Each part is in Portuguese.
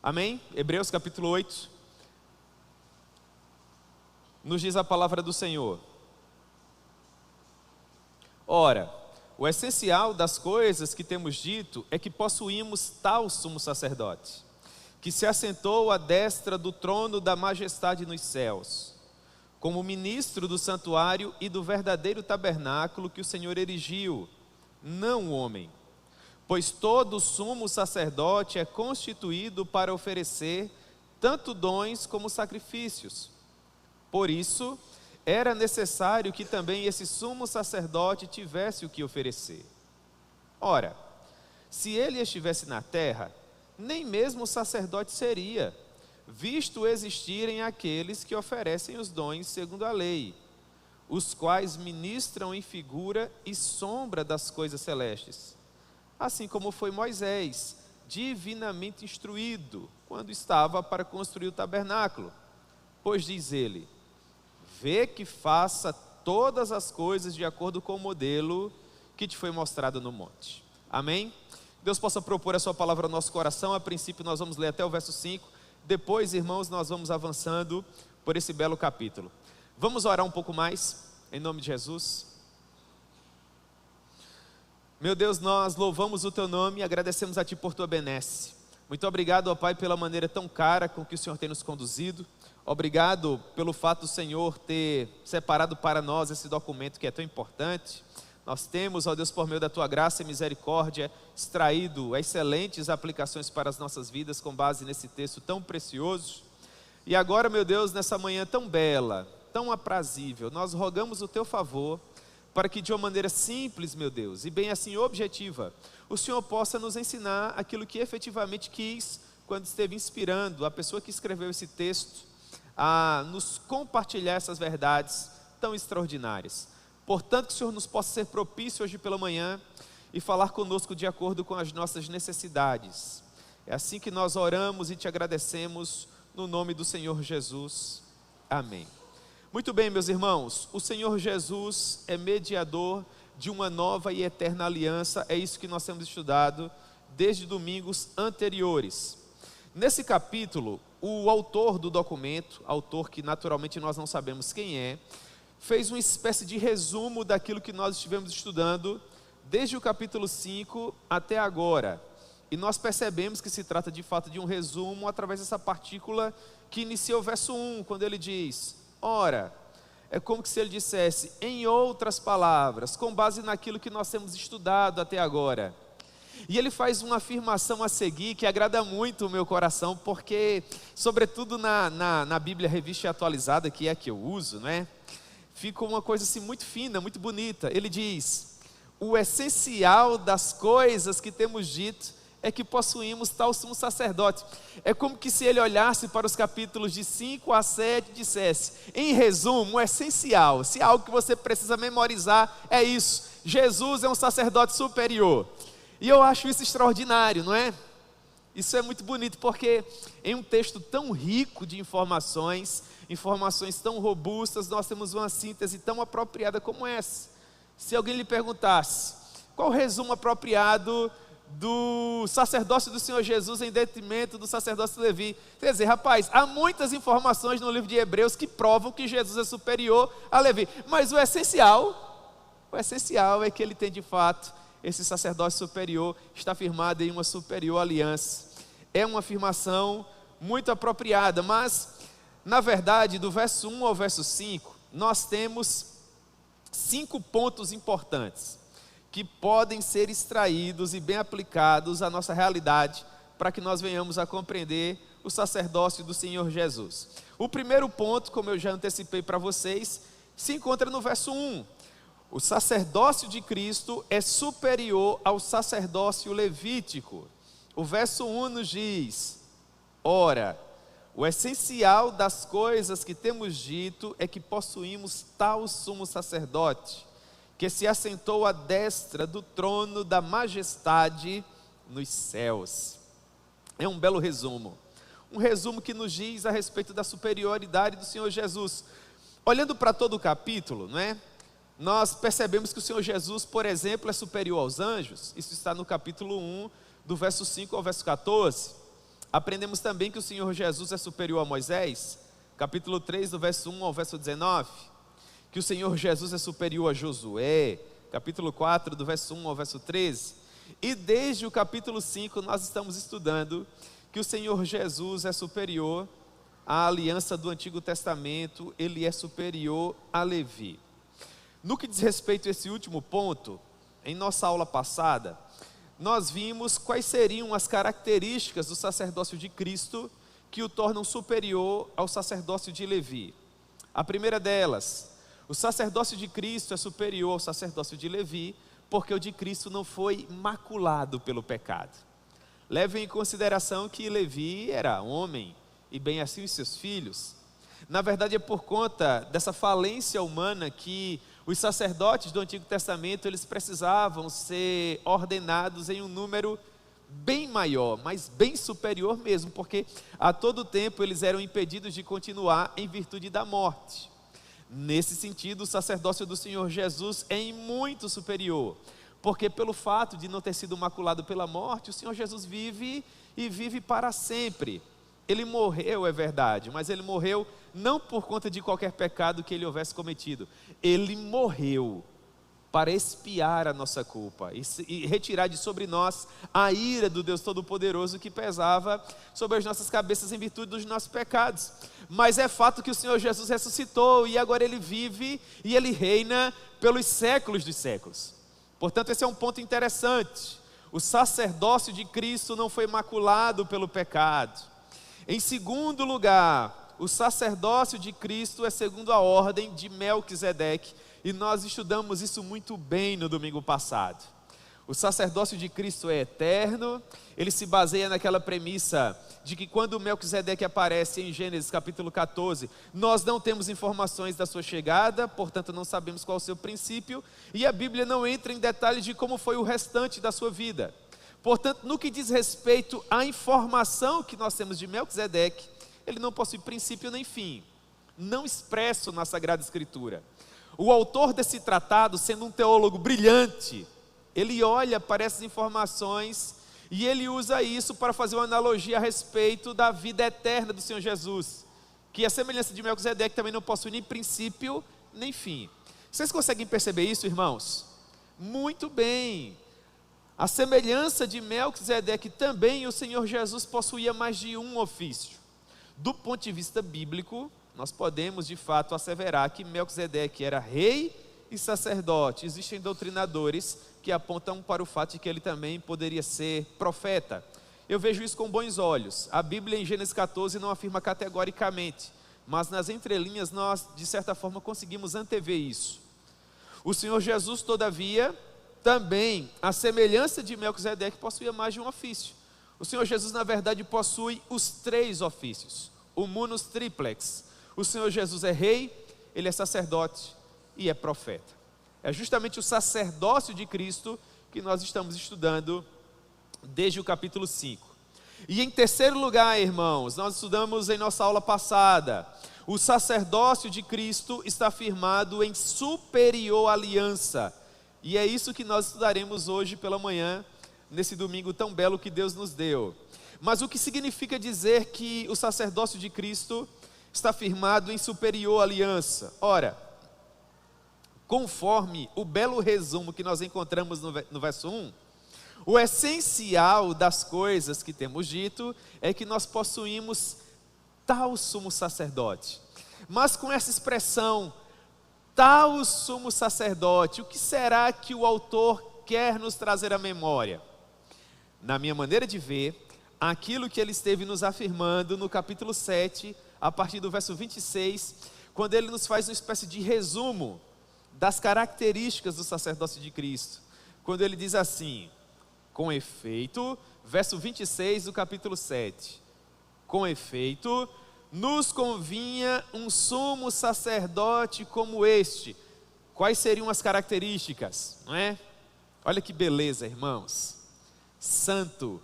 Amém? Hebreus capítulo 8. Nos diz a palavra do Senhor. Ora, o essencial das coisas que temos dito é que possuímos tal sumo sacerdote, que se assentou à destra do trono da majestade nos céus, como ministro do santuário e do verdadeiro tabernáculo que o Senhor erigiu, não o homem. Pois todo sumo sacerdote é constituído para oferecer tanto dons como sacrifícios. Por isso, era necessário que também esse sumo sacerdote tivesse o que oferecer. Ora, se ele estivesse na terra, nem mesmo sacerdote seria, visto existirem aqueles que oferecem os dons segundo a lei, os quais ministram em figura e sombra das coisas celestes. Assim como foi Moisés, divinamente instruído, quando estava para construir o tabernáculo. Pois diz ele: vê que faça todas as coisas de acordo com o modelo que te foi mostrado no monte. Amém? Deus possa propor a sua palavra ao nosso coração. A princípio nós vamos ler até o verso 5. Depois, irmãos, nós vamos avançando por esse belo capítulo. Vamos orar um pouco mais, em nome de Jesus. Meu Deus, nós louvamos o Teu nome e agradecemos a Ti por Tua benesse. Muito obrigado, ó Pai, pela maneira tão cara com que o Senhor tem nos conduzido. Obrigado pelo fato do Senhor ter separado para nós esse documento que é tão importante. Nós temos, ó Deus, por meio da Tua graça e misericórdia, extraído excelentes aplicações para as nossas vidas com base nesse texto tão precioso. E agora, meu Deus, nessa manhã tão bela, tão aprazível, nós rogamos o Teu favor para que de uma maneira simples, meu Deus, e bem assim objetiva, o Senhor possa nos ensinar aquilo que efetivamente quis quando esteve inspirando a pessoa que escreveu esse texto a nos compartilhar essas verdades tão extraordinárias. Portanto, que o Senhor nos possa ser propício hoje pela manhã e falar conosco de acordo com as nossas necessidades. É assim que nós oramos e te agradecemos no nome do Senhor Jesus. Amém. Muito bem, meus irmãos, o Senhor Jesus é mediador de uma nova e eterna aliança. É isso que nós temos estudado desde domingos anteriores. Nesse capítulo, o autor do documento, autor que naturalmente nós não sabemos quem é, fez uma espécie de resumo daquilo que nós estivemos estudando desde o capítulo 5 até agora. E nós percebemos que se trata de fato de um resumo através dessa partícula que inicia o verso 1, quando ele diz: ora, é como se ele dissesse, em outras palavras, com base naquilo que nós temos estudado até agora. E ele faz uma afirmação a seguir que agrada muito o meu coração, porque, sobretudo na Bíblia Revista e Atualizada, que é a que eu uso, né, fica uma coisa assim muito fina, muito bonita. Ele diz: o essencial das coisas que temos dito é que possuímos tal sumo sacerdote. É como que se ele olhasse para os capítulos de 5 a 7 e dissesse, em resumo, o essencial, se há algo que você precisa memorizar, é isso: Jesus é um sacerdote superior. E eu acho isso extraordinário, não é? Isso é muito bonito, porque em um texto tão rico de informações tão robustas, nós temos uma síntese tão apropriada como essa. Se alguém lhe perguntasse, qual o resumo apropriado do sacerdócio do Senhor Jesus em detrimento do sacerdócio de Levi? Quer dizer, rapaz, há muitas informações no livro de Hebreus que provam que Jesus é superior a Levi, mas o essencial é que ele tem de fato esse sacerdócio superior, está firmado em uma superior aliança. É uma afirmação muito apropriada, mas na verdade, do verso 1 ao verso 5, nós temos 5 pontos importantes que podem ser extraídos e bem aplicados à nossa realidade, para que nós venhamos a compreender o sacerdócio do Senhor Jesus. O primeiro ponto, como eu já antecipei para vocês, se encontra no verso 1. O sacerdócio de Cristo é superior ao sacerdócio levítico. O verso 1 nos diz: ora, o essencial das coisas que temos dito é que possuímos tal sumo sacerdote, que se assentou à destra do trono da majestade nos céus. É um belo resumo. Um resumo que nos diz a respeito da superioridade do Senhor Jesus. Olhando para todo o capítulo, não é? Nós percebemos que o Senhor Jesus, por exemplo, é superior aos anjos. Isso está no capítulo 1, do verso 5 ao verso 14. Aprendemos também que o Senhor Jesus é superior a Moisés, capítulo 3, do verso 1 ao verso 19. Que o Senhor Jesus é superior a Josué, capítulo 4, do verso 1 ao verso 13. E desde o capítulo 5 nós estamos estudando que o Senhor Jesus é superior à aliança do Antigo Testamento, ele é superior a Levi. No que diz respeito a esse último ponto, em nossa aula passada, nós vimos quais seriam as características do sacerdócio de Cristo que o tornam superior ao sacerdócio de Levi. A primeira delas, o sacerdócio de Cristo é superior ao sacerdócio de Levi, porque o de Cristo não foi maculado pelo pecado. Levem em consideração que Levi era homem, e bem assim os seus filhos. Na verdade é por conta dessa falência humana que os sacerdotes do Antigo Testamento, eles precisavam ser ordenados em um número bem maior, mas bem superior mesmo, porque a todo tempo eles eram impedidos de continuar em virtude da morte. Nesse sentido, o sacerdócio do Senhor Jesus é em muito superior, porque pelo fato de não ter sido maculado pela morte, o Senhor Jesus vive e vive para sempre. Ele morreu, é verdade, mas ele morreu não por conta de qualquer pecado que ele houvesse cometido. Ele morreu para expiar a nossa culpa e retirar de sobre nós a ira do Deus Todo-Poderoso que pesava sobre as nossas cabeças em virtude dos nossos pecados. Mas é fato que o Senhor Jesus ressuscitou e agora ele vive e ele reina pelos séculos dos séculos. Portanto, esse é um ponto interessante. O sacerdócio de Cristo não foi maculado pelo pecado. Em segundo lugar, o sacerdócio de Cristo é segundo a ordem de Melquisedeque, e nós estudamos isso muito bem no domingo passado. O sacerdócio de Cristo é eterno, ele se baseia naquela premissa de que quando Melquisedeque aparece em Gênesis capítulo 14, nós não temos informações da sua chegada, portanto não sabemos qual é o seu princípio, e a Bíblia não entra em detalhes de como foi o restante da sua vida. Portanto, no que diz respeito à informação que nós temos de Melquisedeque, ele não possui princípio nem fim, não expresso na Sagrada Escritura. O autor desse tratado, sendo um teólogo brilhante, ele olha para essas informações e ele usa isso para fazer uma analogia a respeito da vida eterna do Senhor Jesus, que a semelhança de Melquisedeque também não possui nem princípio nem fim. Vocês conseguem perceber isso, irmãos? Muito bem. A semelhança de Melquisedeque também, o Senhor Jesus possuía mais de um ofício. Do ponto de vista bíblico, nós podemos de fato asseverar que Melquisedeque era rei e sacerdote. Existem doutrinadores que apontam para o fato de que ele também poderia ser profeta. Eu vejo isso com bons olhos. A Bíblia em Gênesis 14 não afirma categoricamente, mas nas entrelinhas nós de certa forma conseguimos antever isso. O Senhor Jesus, todavia, também, a semelhança de Melquisedeque, possuía mais de um ofício. O Senhor Jesus, na verdade, possui os 3 ofícios, o munus triplex. O Senhor Jesus é rei, ele é sacerdote e é profeta. É justamente o sacerdócio de Cristo que nós estamos estudando desde o capítulo 5. E em terceiro lugar, irmãos, nós estudamos em nossa aula passada, o sacerdócio de Cristo está firmado em superior aliança. E é isso que nós estudaremos hoje pela manhã, nesse domingo tão belo que Deus nos deu. Mas o que significa dizer que o sacerdócio de Cristo está firmado em superior aliança? Ora, conforme o belo resumo que nós encontramos no verso 1, o essencial das coisas que temos dito é que nós possuímos tal sumo sacerdote. Mas com essa expressão, tal sumo sacerdote, o que será que o autor quer nos trazer à memória? Na minha maneira de ver, aquilo que ele esteve nos afirmando no capítulo 7, a partir do verso 26, quando ele nos faz uma espécie de resumo das características do sacerdócio de Cristo. Quando ele diz assim, com efeito, verso 26 do capítulo 7, com efeito, nos convinha um sumo sacerdote como este. Quais seriam as características? Não é? Olha que beleza, irmãos. Santo,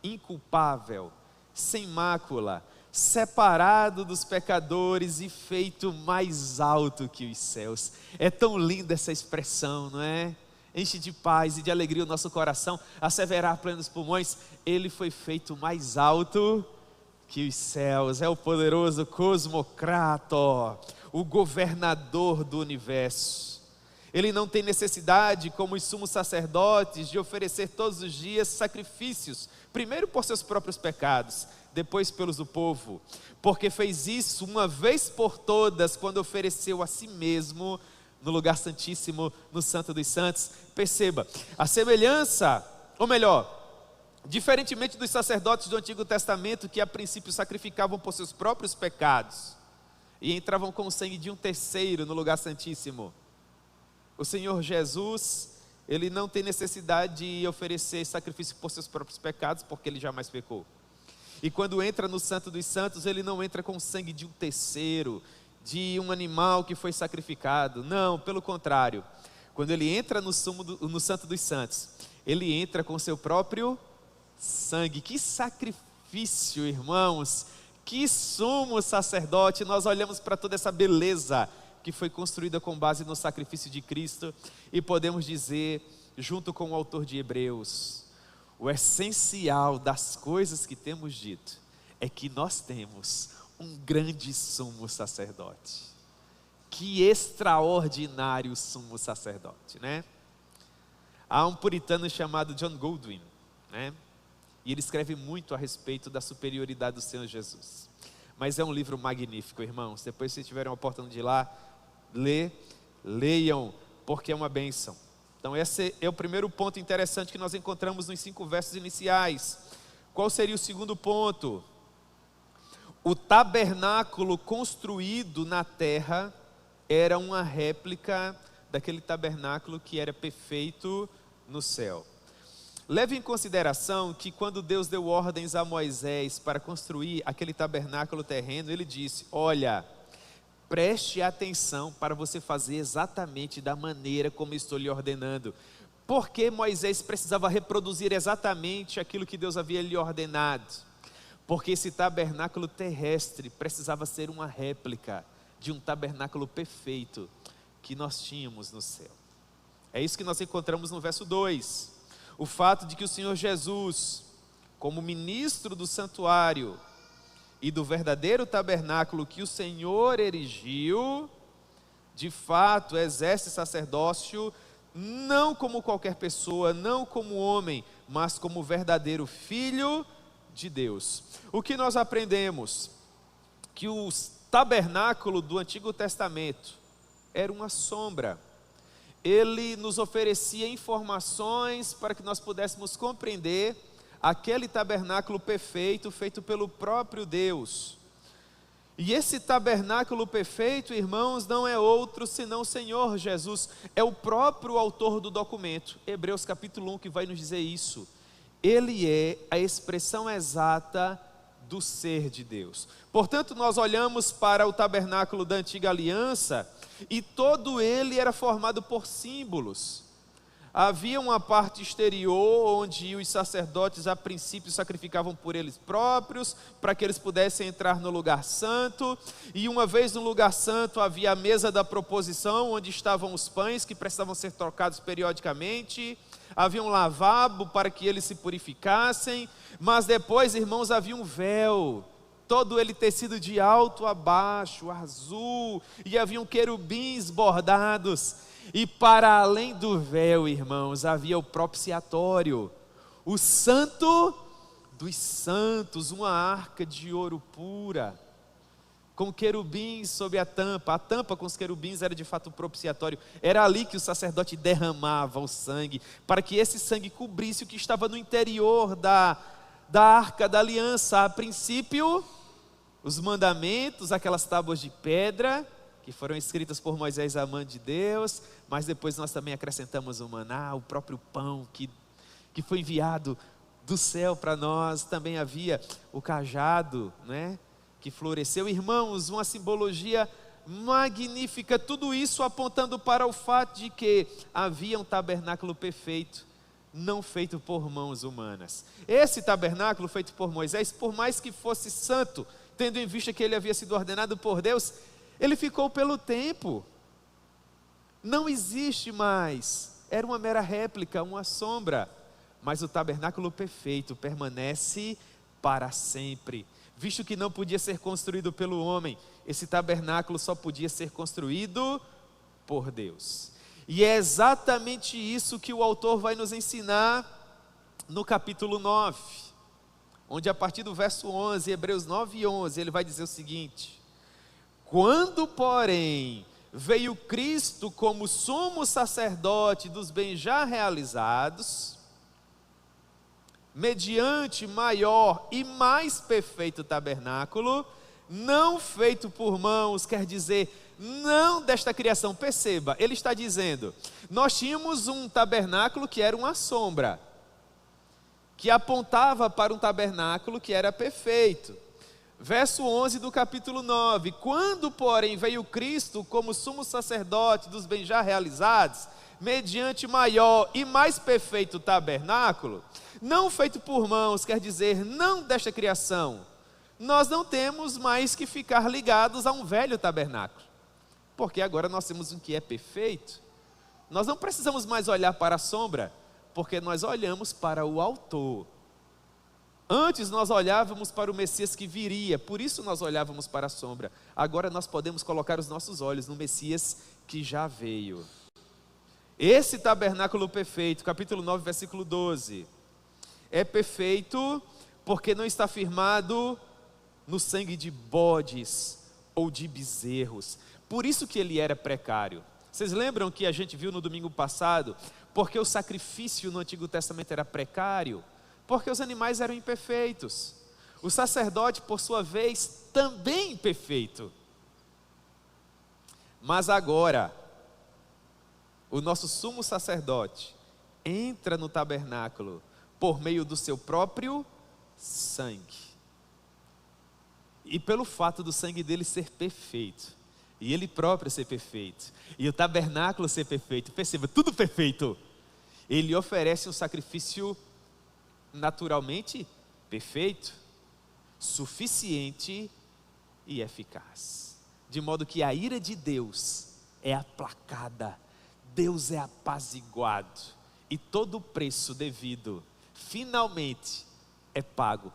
inculpável, sem mácula, separado dos pecadores e feito mais alto que os céus. É tão linda essa expressão, não é? enche de paz e de alegria o nosso coração, asseverar plenos pulmões, ele foi feito mais alto que os céus, é o poderoso Cosmocrator, o governador do universo. Ele não tem necessidade, como os sumos sacerdotes, de oferecer todos os dias sacrifícios, primeiro por seus próprios pecados, depois pelos do povo, porque fez isso uma vez por todas, quando ofereceu a si mesmo no lugar santíssimo, no Santo dos Santos. Perceba, a semelhança, ou melhor, diferentemente dos sacerdotes do Antigo Testamento, que a princípio sacrificavam por seus próprios pecados, e entravam com o sangue de um terceiro no lugar santíssimo, o Senhor Jesus, ele não tem necessidade de oferecer sacrifício por seus próprios pecados, porque ele jamais pecou. E quando entra no Santo dos Santos, ele não entra com o sangue de um terceiro, de um animal que foi sacrificado. Não, pelo contrário. Quando ele entra no Santo dos Santos, ele entra com o seu próprio sangue. Que sacrifício, irmãos! Que sumo sacerdote! Nós olhamos para toda essa beleza que foi construída com base no sacrifício de Cristo, e podemos dizer, junto com o autor de Hebreus, o essencial das coisas que temos dito é que nós temos um grande sumo sacerdote. Que extraordinário sumo sacerdote, né? Há um puritano chamado John Goldwyn, né? E ele escreve muito a respeito da superioridade do Senhor Jesus. Mas é um livro magnífico, irmãos. Depois, se tiverem a oportunidade de ir lá, leiam, porque é uma bênção. Então esse é o primeiro ponto interessante que nós encontramos nos 5 versos iniciais. Qual seria o segundo ponto? O tabernáculo construído na terra era uma réplica daquele tabernáculo que era perfeito no céu. Leve em consideração que quando Deus deu ordens a Moisés para construir aquele tabernáculo terreno, ele disse: olha, preste atenção para você fazer exatamente da maneira como estou lhe ordenando. Porque Moisés precisava reproduzir exatamente aquilo que Deus havia lhe ordenado. Porque esse tabernáculo terrestre precisava ser uma réplica de um tabernáculo perfeito que nós tínhamos no céu. É isso que nós encontramos no verso 2. O fato de que o Senhor Jesus, como ministro do santuário e do verdadeiro tabernáculo que o Senhor erigiu, de fato exerce sacerdócio não como qualquer pessoa, não como homem, mas como verdadeiro filho de Deus. O que nós aprendemos? Que o tabernáculo do Antigo Testamento era uma sombra. Ele nos oferecia informações para que nós pudéssemos compreender aquele tabernáculo perfeito feito pelo próprio Deus. E esse tabernáculo perfeito, irmãos, não é outro senão o Senhor Jesus. É o próprio autor do documento, Hebreus capítulo 1, que vai nos dizer isso. Ele é a expressão exata do ser de Deus. Portanto, nós olhamos para o tabernáculo da antiga aliança e todo ele era formado por símbolos. Havia uma parte exterior onde os sacerdotes a princípio sacrificavam por eles próprios, para que eles pudessem entrar no lugar santo, e uma vez no lugar santo havia a mesa da proposição, onde estavam os pães que precisavam ser trocados periodicamente, havia um lavabo para que eles se purificassem, mas depois, irmãos, havia um véu, todo ele tecido de alto a baixo, azul, e haviam querubins bordados. E para além do véu, irmãos, havia o propiciatório, o santo dos santos, uma arca de ouro pura, com querubins sobre a tampa com os querubins era de fato o propiciatório. Era ali que o sacerdote derramava o sangue, para que esse sangue cobrisse o que estava no interior da arca da aliança. A princípio, os mandamentos, aquelas tábuas de pedra, que foram escritas por Moisés à mão de Deus, mas depois nós também acrescentamos o maná, o próprio pão que foi enviado do céu para nós. Também havia o cajado, né, que floresceu. Irmãos, uma simbologia magnífica, tudo isso apontando para o fato de que havia um tabernáculo perfeito, não feito por mãos humanas. Esse tabernáculo feito por Moisés, por mais que fosse santo, tendo em vista que ele havia sido ordenado por Deus, ele ficou pelo tempo. Não existe mais era uma mera réplica, uma sombra. Mas o tabernáculo perfeito permanece para sempre. Visto que não podia ser construído pelo homem, esse tabernáculo só podia ser construído por Deus. E é exatamente isso que o autor vai nos ensinar no capítulo 9, onde a partir do verso 11, Hebreus 9:11, ele vai dizer o seguinte: quando, porém, veio Cristo como sumo sacerdote dos bens já realizados, mediante maior e mais perfeito tabernáculo, não feito por mãos, quer dizer, não desta criação. Perceba, ele está dizendo, nós tínhamos um tabernáculo que era uma sombra, que apontava para um tabernáculo que era perfeito. Verso 11 do capítulo 9, quando porém veio Cristo como sumo sacerdote dos bens já realizados, mediante maior e mais perfeito tabernáculo, não feito por mãos, quer dizer, não desta criação, nós não temos mais que ficar ligados a um velho tabernáculo, porque agora nós temos um que é perfeito. Nós não precisamos mais olhar para a sombra, porque nós olhamos para o autor. Antes nós olhávamos para o Messias que viria, por isso nós olhávamos para a sombra. Agora nós podemos colocar os nossos olhos no Messias que já veio. Esse tabernáculo perfeito, capítulo 9, versículo 12, é perfeito porque não está firmado no sangue de bodes ou de bezerros. Por isso que ele era precário. Vocês lembram que a gente viu no domingo passado? Porque o sacrifício no Antigo Testamento era precário, porque os animais eram imperfeitos. O sacerdote, por sua vez, também imperfeito. Mas agora, o nosso sumo sacerdote entra no tabernáculo por meio do seu próprio sangue. E pelo fato do sangue dele ser perfeito, e ele próprio ser perfeito, e o tabernáculo ser perfeito, perceba, tudo perfeito, ele oferece um sacrifício naturalmente perfeito, suficiente e eficaz, de modo que a ira de Deus é aplacada, Deus é apaziguado, e todo o preço devido finalmente é pago.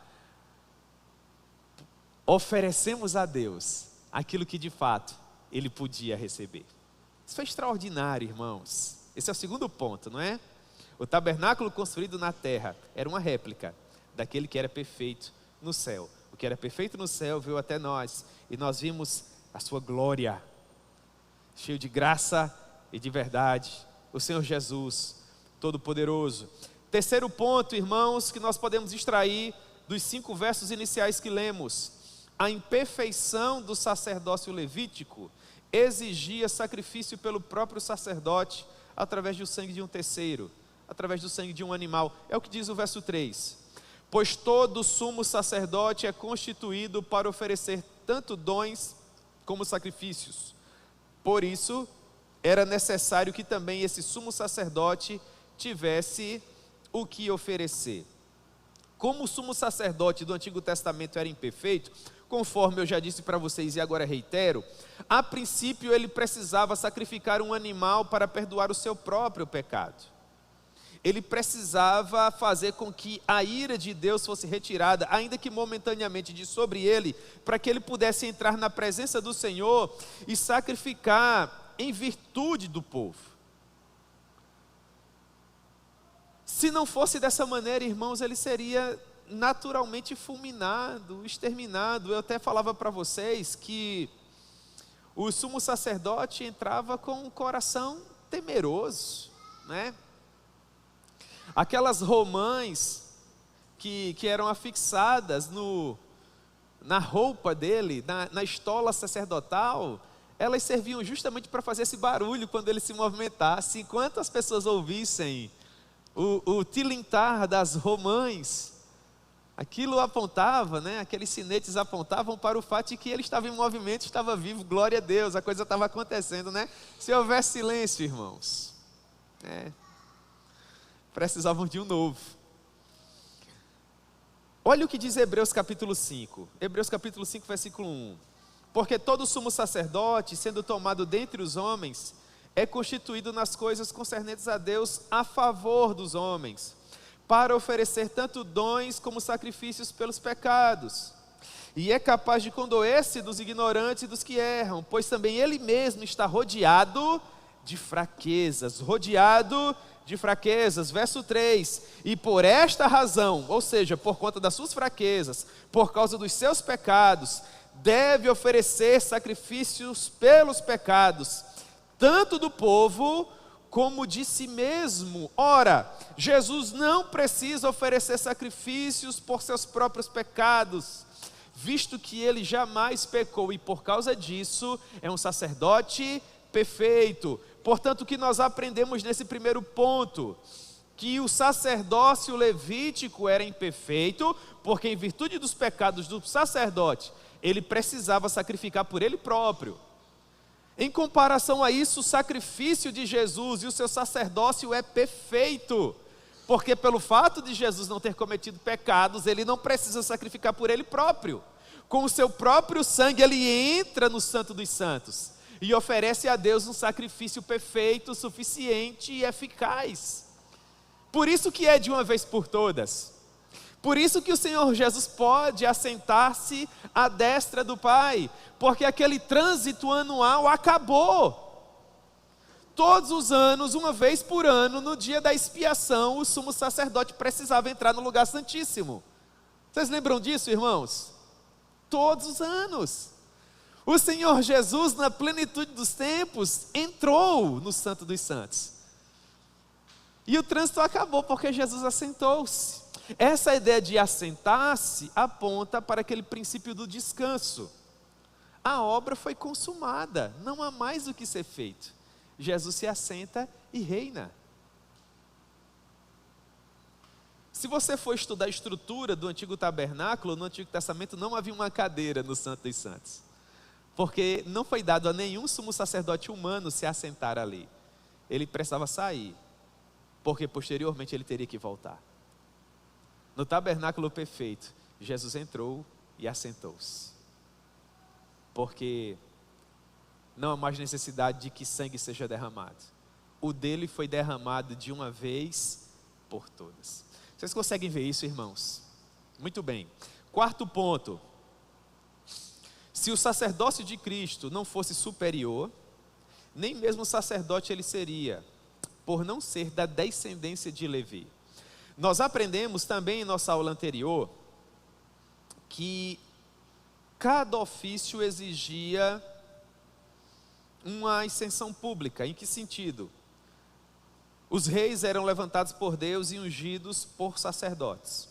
Oferecemos a Deus aquilo que de fato Ele podia receber. Isso foi extraordinário, irmãos. Esse é o segundo ponto, não é? O tabernáculo construído na terra era uma réplica daquele que era perfeito no céu. O que era perfeito no céu veio até nós, e nós vimos a sua glória, cheio de graça e de verdade, o Senhor Jesus, Todo-Poderoso. Terceiro ponto, irmãos, que nós podemos extrair dos 5 versos iniciais que lemos: a imperfeição do sacerdócio levítico exigia sacrifício pelo próprio sacerdote, através do sangue de um terceiro, através do sangue de um animal. É o que diz o verso 3: pois todo sumo sacerdote é constituído para oferecer tanto dons como sacrifícios. Por isso, era necessário que também esse sumo sacerdote tivesse o que oferecer. Como o sumo sacerdote do Antigo Testamento era imperfeito, conforme eu já disse para vocês e agora reitero, a princípio ele precisava sacrificar um animal para perdoar o seu próprio pecado. Ele precisava fazer com que a ira de Deus fosse retirada, ainda que momentaneamente, de sobre ele, para que ele pudesse entrar na presença do Senhor e sacrificar em virtude do povo. Se não fosse dessa maneira, irmãos, ele seria naturalmente fulminado, exterminado. Eu até falava para vocês que o sumo sacerdote entrava com um coração temeroso, né? Aquelas romãs que eram afixadas na roupa dele, na estola sacerdotal, elas serviam justamente para fazer esse barulho quando ele se movimentasse. Enquanto as pessoas ouvissem o tilintar das romãs, aquilo apontava, né? Aqueles sinetes apontavam para o fato de que ele estava em movimento, estava vivo, glória a Deus, a coisa estava acontecendo, né? Se houvesse silêncio, irmãos, precisavam de um novo. Olha o que diz Hebreus capítulo 5, Hebreus capítulo 5, versículo 1. Porque todo sumo sacerdote, sendo tomado dentre os homens, é constituído nas coisas concernentes a Deus a favor dos homens, para oferecer tanto dons como sacrifícios pelos pecados. E é capaz de condoer-se dos ignorantes e dos que erram, pois também ele mesmo está rodeado de fraquezas. Verso 3: e por esta razão, ou seja, por conta das suas fraquezas, por causa dos seus pecados, deve oferecer sacrifícios pelos pecados, tanto do povo como de si mesmo. Ora, Jesus não precisa oferecer sacrifícios por seus próprios pecados, visto que ele jamais pecou e por causa disso é um sacerdote perfeito. Portanto, o que nós aprendemos nesse primeiro ponto? Que o sacerdócio levítico era imperfeito, porque em virtude dos pecados do sacerdote, ele precisava sacrificar por ele próprio. Em comparação a isso, o sacrifício de Jesus e o seu sacerdócio é perfeito, porque pelo fato de Jesus não ter cometido pecados, ele não precisa sacrificar por ele próprio. Com o seu próprio sangue, ele entra no Santo dos Santos e oferece a Deus um sacrifício perfeito, suficiente e eficaz. Por isso que é de uma vez por todas. Por isso que o Senhor Jesus pode assentar-se à destra do Pai, porque aquele trânsito anual acabou. Todos os anos, uma vez por ano, no dia da expiação, o sumo sacerdote precisava entrar no lugar santíssimo. Vocês lembram disso, irmãos? Todos os anos. O Senhor Jesus, na plenitude dos tempos, entrou no Santo dos Santos. E o trânsito acabou porque Jesus assentou-se. Essa ideia de assentar-se aponta para aquele princípio do descanso. A obra foi consumada, não há mais o que ser feito. Jesus se assenta e reina. Se você for estudar a estrutura do antigo tabernáculo, no Antigo Testamento não havia uma cadeira no Santo dos Santos, porque não foi dado a nenhum sumo sacerdote humano se assentar ali. Ele precisava sair, porque posteriormente ele teria que voltar. No tabernáculo perfeito, Jesus entrou e assentou-se, porque não há mais necessidade de que sangue seja derramado. O dele foi derramado de uma vez por todas. Vocês conseguem ver isso, irmãos? Muito bem. Quarto ponto: se o sacerdócio de Cristo não fosse superior, nem mesmo o sacerdote ele seria, por não ser da descendência de Levi. Nós aprendemos também em nossa aula anterior que cada ofício exigia uma ascensão pública. Em que sentido? Os reis eram levantados por Deus e ungidos por sacerdotes.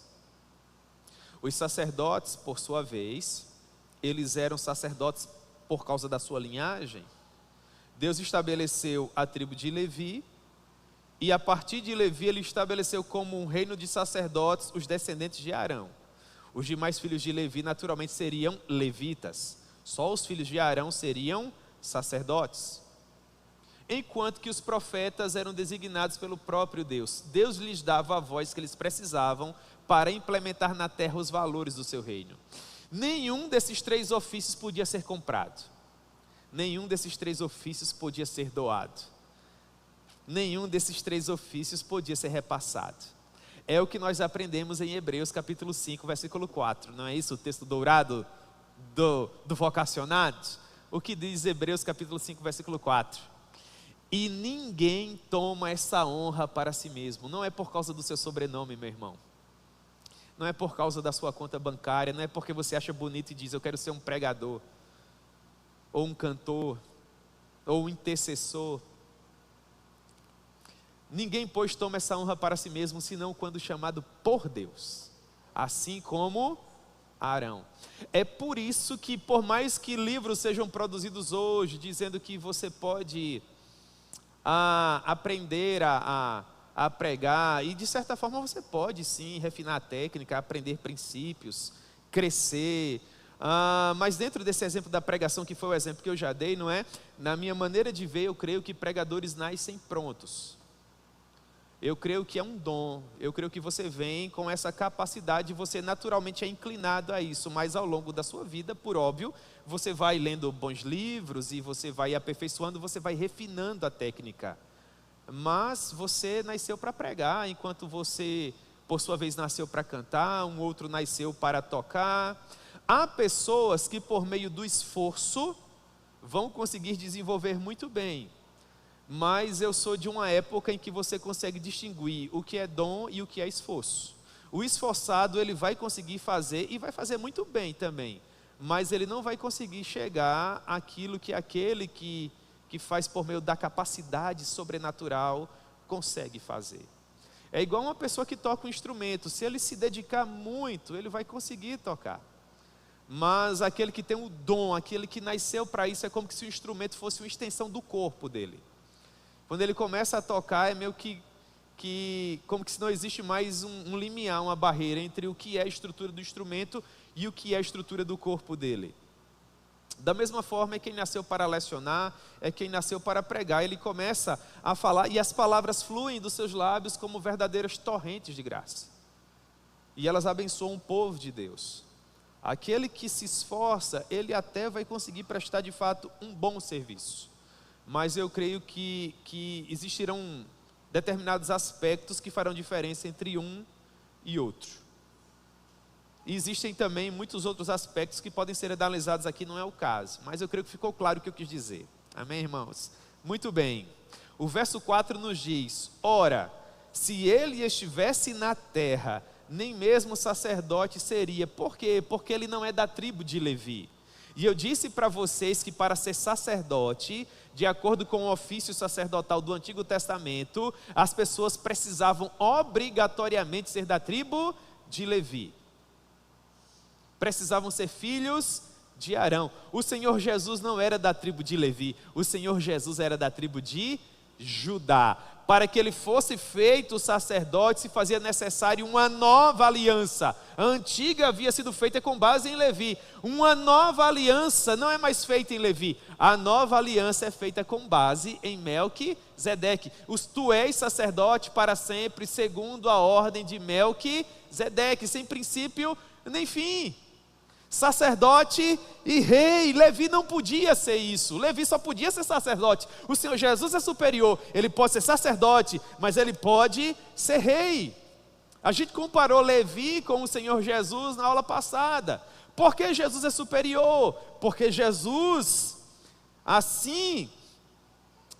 Os sacerdotes, por sua vez, eles eram sacerdotes por causa da sua linhagem. Deus estabeleceu a tribo de Levi, e a partir de Levi ele estabeleceu como um reino de sacerdotes os descendentes de Arão. Os demais filhos de Levi naturalmente seriam levitas. Só os filhos de Arão seriam sacerdotes. Enquanto que os profetas eram designados pelo próprio Deus. Deus lhes dava a voz que eles precisavam para implementar na terra os valores do seu reino. Nenhum desses três ofícios podia ser comprado. Nenhum desses três ofícios podia ser doado. Nenhum desses três ofícios podia ser repassado. É o que nós aprendemos em Hebreus capítulo 5, versículo 4. Não é isso o texto dourado do vocacionado? O que diz Hebreus capítulo 5, versículo 4? E ninguém toma essa honra para si mesmo. Não é por causa do seu sobrenome, meu irmão. Não é por causa da sua conta bancária. Não é porque você acha bonito e diz: eu quero ser um pregador, ou um cantor, ou um intercessor. Ninguém, pois, toma essa honra para si mesmo, senão quando chamado por Deus, assim como Arão. É por isso que, por mais que livros sejam produzidos hoje, dizendo que você pode aprender a pregar, e de certa forma você pode sim refinar a técnica, aprender princípios, crescer, mas dentro desse exemplo da pregação, que foi o exemplo que eu já dei, não é? Na minha maneira de ver, eu creio que pregadores nascem prontos. Eu creio que é um dom, eu creio que você vem com essa capacidade, você naturalmente é inclinado a isso, mas ao longo da sua vida, por óbvio, você vai lendo bons livros e você vai aperfeiçoando, você vai refinando a técnica. Mas você nasceu para pregar, enquanto você, por sua vez, nasceu para cantar, um outro nasceu para tocar. Há pessoas que por meio do esforço vão conseguir desenvolver muito bem. Mas eu sou de uma época em que você consegue distinguir o que é dom e o que é esforço. O esforçado, ele vai conseguir fazer e vai fazer muito bem também, mas ele não vai conseguir chegar àquilo que aquele que faz por meio da capacidade sobrenatural consegue fazer. É igual uma pessoa que toca um instrumento, se ele se dedicar muito, ele vai conseguir tocar. Mas aquele que tem o dom, aquele que nasceu para isso, é como se o instrumento fosse uma extensão do corpo dele. Quando ele começa a tocar, é meio que como que se não existe mais um limiar, uma barreira entre o que é a estrutura do instrumento e o que é a estrutura do corpo dele. Da mesma forma, é quem nasceu para lecionar, é quem nasceu para pregar. Ele começa a falar e as palavras fluem dos seus lábios como verdadeiras torrentes de graça. E elas abençoam o povo de Deus. Aquele que se esforça, ele até vai conseguir prestar de fato um bom serviço. Mas eu creio que existirão determinados aspectos que farão diferença entre um e outro. E existem também muitos outros aspectos que podem ser analisados aqui, não é o caso. Mas eu creio que ficou claro o que eu quis dizer. Amém, irmãos? Muito bem. O verso 4 nos diz: ora, se ele estivesse na terra, nem mesmo sacerdote seria. Por quê? Porque ele não é da tribo de Levi. E eu disse para vocês que para ser sacerdote, de acordo com o ofício sacerdotal do Antigo Testamento, as pessoas precisavam obrigatoriamente ser da tribo de Levi. Precisavam ser filhos de Arão. O Senhor Jesus não era da tribo de Levi, o Senhor Jesus era da tribo de Judá. Para que ele fosse feito sacerdote, se fazia necessário uma nova aliança. A antiga havia sido feita com base em Levi. Uma nova aliança não é mais feita em Levi. A nova aliança é feita com base em Melquisedeque. Tu és sacerdote para sempre, segundo a ordem de Melquisedeque, sem princípio nem fim. Sacerdote e rei. Levi não podia ser isso. Levi só podia ser sacerdote. O Senhor Jesus é superior. Ele pode ser sacerdote, mas ele pode ser rei. A gente comparou Levi com o Senhor Jesus na aula passada. Por que Jesus é superior? Porque Jesus, assim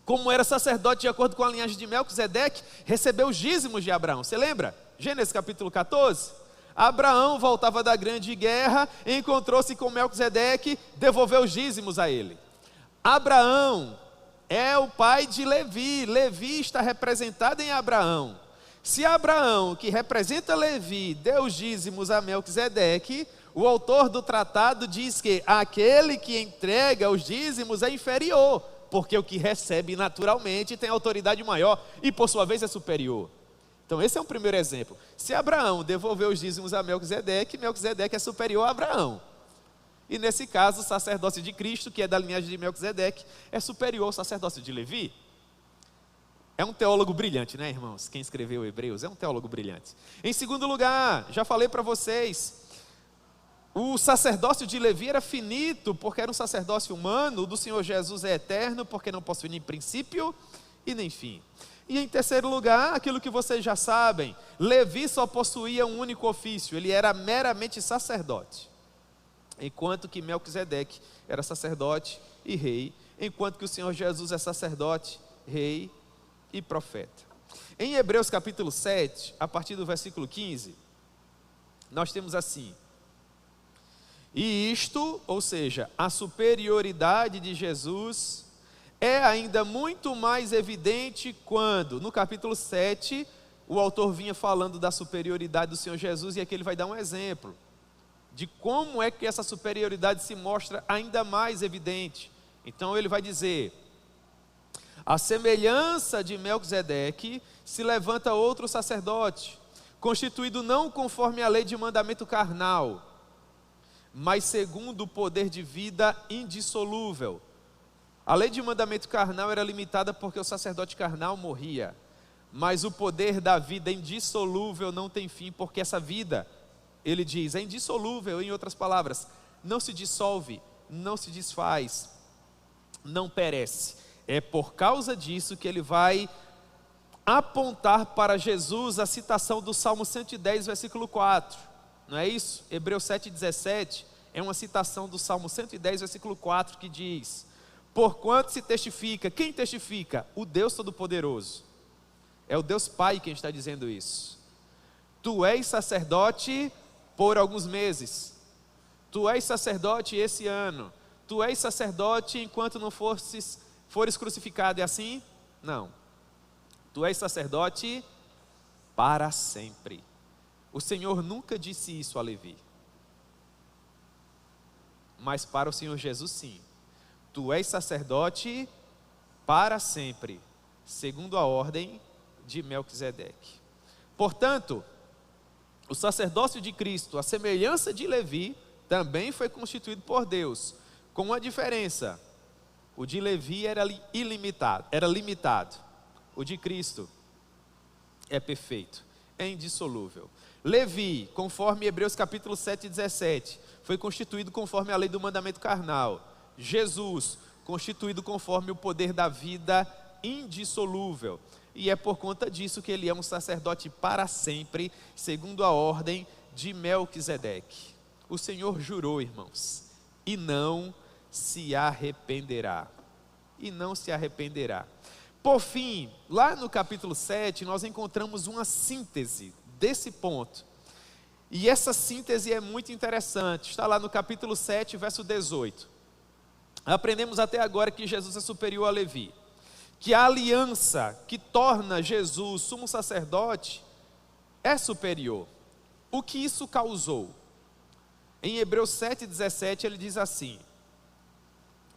como era sacerdote de acordo com a linhagem de Melquisedeque, recebeu os dízimos de Abraão. Você lembra? Gênesis capítulo 14. Abraão voltava da grande guerra, encontrou-se com Melquisedeque, devolveu os dízimos a ele. Abraão é o pai de Levi. Levi está representado em Abraão. Se Abraão, que representa Levi, deu os dízimos a Melquisedeque, o autor do tratado diz que aquele que entrega os dízimos é inferior, porque o que recebe naturalmente tem autoridade maior e por sua vez é superior. Então esse é um primeiro exemplo. Se Abraão devolveu os dízimos a Melquisedeque, Melquisedeque é superior a Abraão. E nesse caso, o sacerdócio de Cristo, que é da linhagem de Melquisedeque, é superior ao sacerdócio de Levi. É um teólogo brilhante, né, irmãos? Quem escreveu Hebreus é um teólogo brilhante. Em segundo lugar, já falei para vocês, o sacerdócio de Levi era finito, porque era um sacerdócio humano. O do Senhor Jesus é eterno, porque não possui nem princípio e nem fim. E em terceiro lugar, aquilo que vocês já sabem, Levi só possuía um único ofício, ele era meramente sacerdote. Enquanto que Melquisedeque era sacerdote e rei, enquanto que o Senhor Jesus é sacerdote, rei e profeta. Em Hebreus capítulo 7, a partir do versículo 15, nós temos assim: e isto, ou seja, a superioridade de Jesus é ainda muito mais evidente quando, no capítulo 7, o autor vinha falando da superioridade do Senhor Jesus, e aqui ele vai dar um exemplo de como é que essa superioridade se mostra ainda mais evidente. Então ele vai dizer: a semelhança de Melquisedeque se levanta outro sacerdote, constituído não conforme a lei de mandamento carnal, mas segundo o poder de vida indissolúvel. A lei de mandamento carnal era limitada porque o sacerdote carnal morria. mas o poder da vida indissolúvel não tem fim, porque essa vida, ele diz, é indissolúvel, em outras palavras, não se dissolve, não se desfaz, não perece. É por causa disso que ele vai apontar para Jesus a citação do Salmo 110, versículo 4, não é isso? Hebreus 7,17 é uma citação do Salmo 110, versículo 4, que diz: porquanto se testifica, quem testifica? O Deus Todo-Poderoso, é o Deus Pai quem está dizendo isso. Tu és sacerdote por alguns meses, tu és sacerdote esse ano, tu és sacerdote enquanto não fores crucificado, é assim? Não. Tu és sacerdote para sempre. O Senhor nunca disse isso a Levi, mas para o Senhor Jesus sim. Tu és sacerdote para sempre, segundo a ordem de Melquisedeque. Portanto, o sacerdócio de Cristo, a semelhança de Levi, também foi constituído por Deus, com uma diferença: o de Levi era limitado, o de Cristo é perfeito, é indissolúvel. Levi, conforme Hebreus capítulo 7:17, foi constituído conforme a lei do mandamento carnal. Jesus, constituído conforme o poder da vida indissolúvel. E é por conta disso que ele é um sacerdote para sempre, segundo a ordem de Melquisedeque. O Senhor jurou, irmãos, e não se arrependerá. E não se arrependerá. Por fim, lá no capítulo 7, nós encontramos uma síntese desse ponto. E essa síntese é muito interessante. Está lá no capítulo 7, verso 18. Aprendemos até agora que Jesus é superior a Levi, que a aliança que torna Jesus sumo sacerdote é superior. O que isso causou? Em Hebreus 7,17 ele diz assim: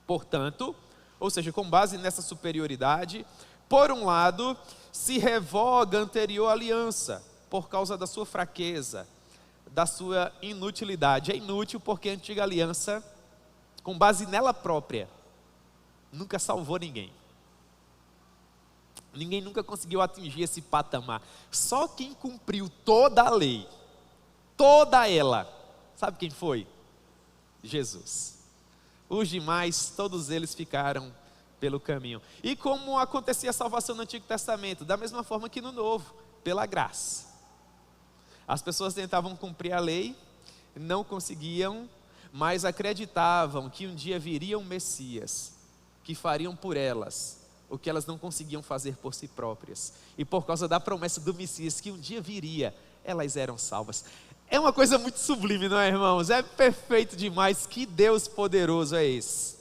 portanto, ou seja, com base nessa superioridade, por um lado, se revoga a anterior aliança, por causa da sua fraqueza, da sua inutilidade. É inútil porque a antiga aliança, com base nela própria, nunca salvou ninguém. Ninguém nunca conseguiu atingir esse patamar. Só quem cumpriu toda a lei, toda ela, sabe quem foi? Jesus. Os demais, todos eles ficaram pelo caminho. E como acontecia a salvação no Antigo Testamento? Da mesma forma que no Novo, pela graça. As pessoas tentavam cumprir a lei, não conseguiam, mas acreditavam que um dia viria um Messias, que fariam por elas o que elas não conseguiam fazer por si próprias. E por causa da promessa do Messias, que um dia viria, elas eram salvas. É uma coisa muito sublime, não é, irmãos? É perfeito demais. Que Deus poderoso é esse.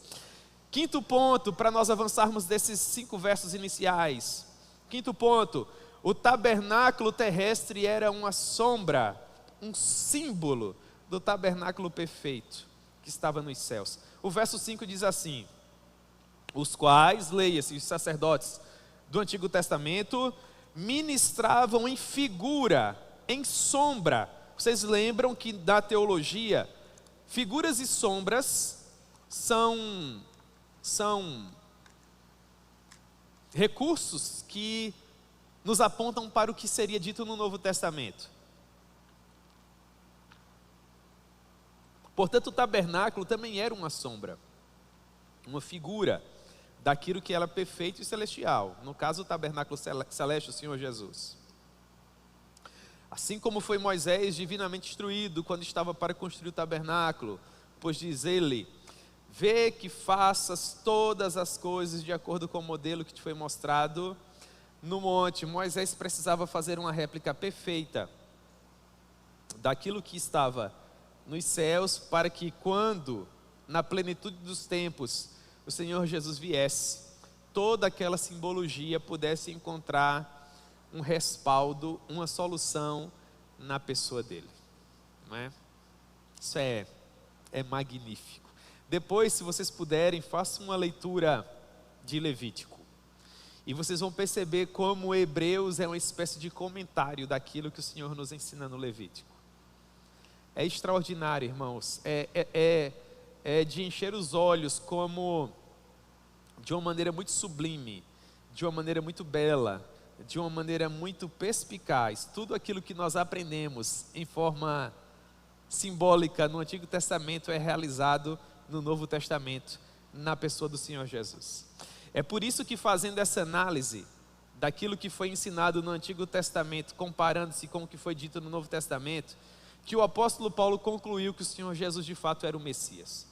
Quinto ponto, para nós avançarmos desses 5 versos iniciais. Quinto ponto: o tabernáculo terrestre era uma sombra, um símbolo do tabernáculo perfeito que estava nos céus. O verso 5 diz assim: os quais, leia-se, os sacerdotes do Antigo Testamento, ministravam em figura, em sombra. Vocês lembram que da teologia, figuras e sombras são recursos que nos apontam para o que seria dito no Novo Testamento. Portanto, o tabernáculo também era uma sombra, uma figura daquilo que era perfeito e celestial. No caso, o tabernáculo celeste, o Senhor Jesus. Assim como foi Moisés divinamente instruído quando estava para construir o tabernáculo, pois diz ele: vê que faças todas as coisas de acordo com o modelo que te foi mostrado no monte. Moisés precisava fazer uma réplica perfeita daquilo que estava nos céus, para que quando, na plenitude dos tempos, o Senhor Jesus viesse, toda aquela simbologia pudesse encontrar um respaldo, uma solução na pessoa dele, não é? Isso é magnífico. Depois, se vocês puderem, façam uma leitura de Levítico, e vocês vão perceber como Hebreus é uma espécie de comentário daquilo que o Senhor nos ensina no Levítico. É extraordinário, irmãos, é de encher os olhos, como de uma maneira muito sublime, de uma maneira muito bela, de uma maneira muito perspicaz tudo aquilo que nós aprendemos em forma simbólica no Antigo Testamento é realizado no Novo Testamento, na pessoa do Senhor Jesus. É por isso que, fazendo essa análise daquilo que foi ensinado no Antigo Testamento, comparando-se com o que foi dito no Novo Testamento, que o apóstolo Paulo concluiu que o Senhor Jesus de fato era o Messias.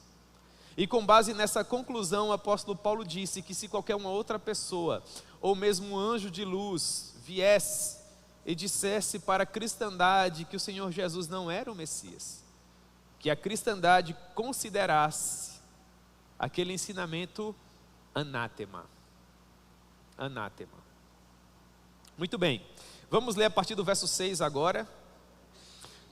E com base nessa conclusão, o apóstolo Paulo disse que se qualquer uma outra pessoa, ou mesmo um anjo de luz, viesse e dissesse para a cristandade que o Senhor Jesus não era o Messias, que a cristandade considerasse aquele ensinamento anátema. Anátema. Muito bem, vamos ler a partir do verso 6 agora.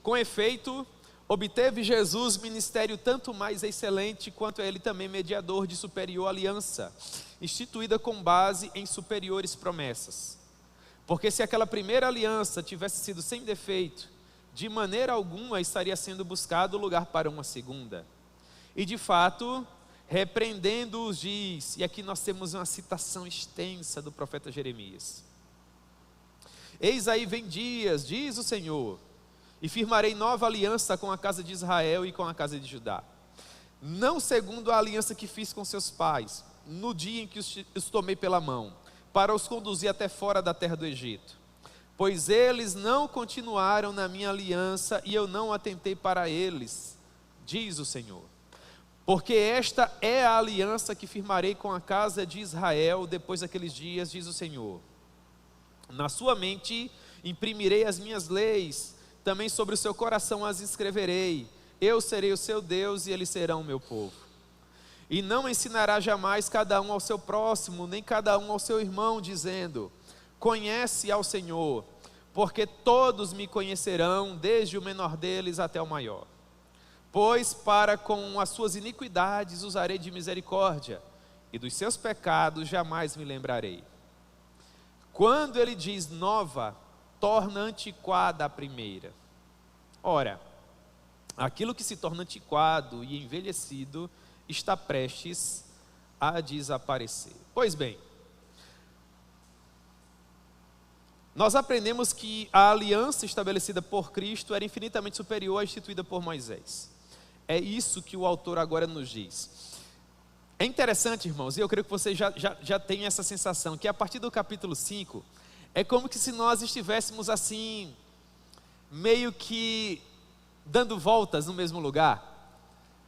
Com efeito, obteve Jesus ministério tanto mais excelente, quanto ele também mediador de superior aliança, instituída com base em superiores promessas. Porque se aquela primeira aliança tivesse sido sem defeito, de maneira alguma estaria sendo buscado lugar para uma segunda. E de fato, repreendendo-os diz, e aqui nós temos uma citação extensa do profeta Jeremias: eis aí vem dias, diz o Senhor, e firmarei nova aliança com a casa de Israel e com a casa de Judá, não segundo a aliança que fiz com seus pais, no dia em que os tomei pela mão, para os conduzir até fora da terra do Egito. Pois eles não continuaram na minha aliança, e eu não atentei para eles, diz o Senhor. Porque esta é a aliança que firmarei com a casa de Israel depois daqueles dias, diz o Senhor. Na sua mente imprimirei as minhas leis, também sobre o seu coração as escreverei. Eu serei o seu Deus e eles serão o meu povo. E não ensinará jamais cada um ao seu próximo, nem cada um ao seu irmão, dizendo: conhece ao Senhor, porque todos me conhecerão, desde o menor deles até o maior. Pois para com as suas iniquidades usarei de misericórdia, e dos seus pecados jamais me lembrarei. Quando ele diz nova, torna antiquada a primeira. Ora, aquilo que se torna antiquado e envelhecido está prestes a desaparecer. Pois bem, nós aprendemos que a aliança estabelecida por Cristo era infinitamente superior à instituída por Moisés. É isso que o autor agora nos diz. É interessante, irmãos, e eu creio que vocês já têm essa sensação, que a partir do capítulo 5, é como que se nós estivéssemos assim, meio que dando voltas no mesmo lugar.